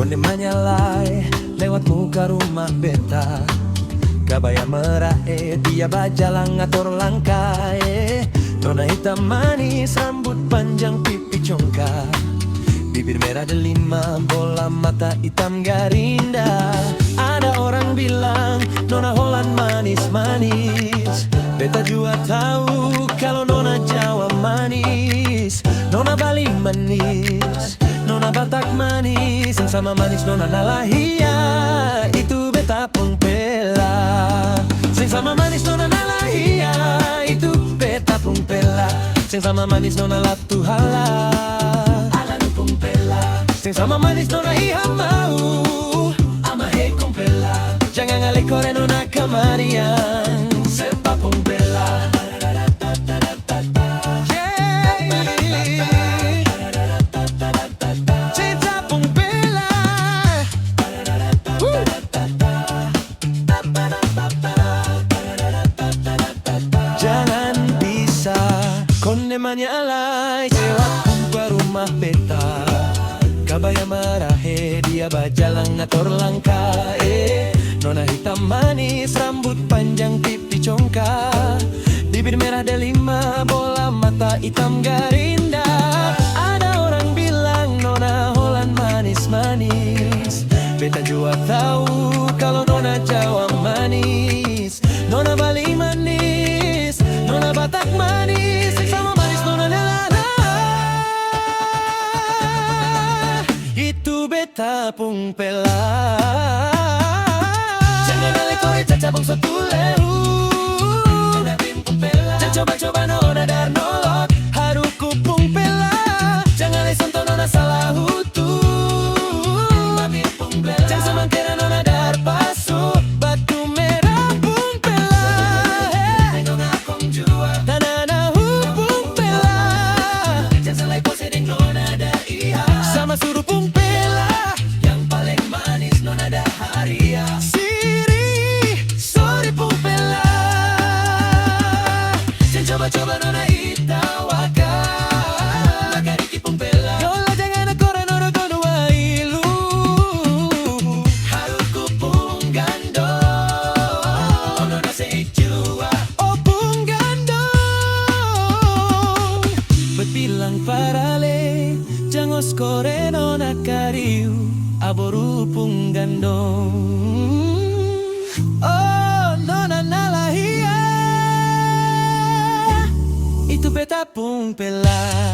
konde menyalai lewat muka rumah beta. Gabaya merah dia bajalang ngatur langkah Nona hitam manis, rambut panjang, pipi congkak, bibir merah delima, bola mata hitam garinda. Ada orang bilang Nona Holland manis-manis, beta juga tahu kalau Nona Jawa manis. Nona Bali manis, Nona Batak manis, yang sama manis Nona Nalahia, itu beta pun pela. Sing sama manis Nona Nalahia, itu beta pun pela. Sing sama manis Nona Latu Hala, ala nu pun pela. Sing sama manis Nona Iha mau, ama hei pun pela. Jangan ngale kore Nona Kamarian, sepa pun pela. Jangan bisa konde menyalai lewat muka rumah beta. Gabaya merah dia bajalang ngatur langkah Nona hitam manis, rambut panjang, pipi congkak, bibir merah delima, bola mata hitam garinda. Ada orang bilang Nona Holland manis-manis, beta juga tahu kalau Nona Jawa manis. Nona Bali manis, Nona Batak manis, sama manis Nona Nelana, itu beta pun pela. Jangan ngale kore caca bangsa tuleu, Nona bim pun pela. Jangan coba-coba Nona dar nolot, haruku pun pela. Jangan ngale sonto Nona salah hutu, Mabim pun pela. Jangan semangkira Nona dar pasu, batu merah pun pela. Hey, Nona kong jua, tanana pun pela. Jangan salai pose deng Nona da iya, sama suruh pun pela. Yang paling manis Nona da haria, Siri, sorry pun pela. Jangan coba-coba Nona itawaka, makariki pun pela. Yola jangan akore Nona kono wailu, haruku pun gando, Nona sejua, oh pun gando. Bet bilang parale, jangos kore Nona kariu, aboru pun gandong. Oh Nona Nalahia, itu beta pun pela.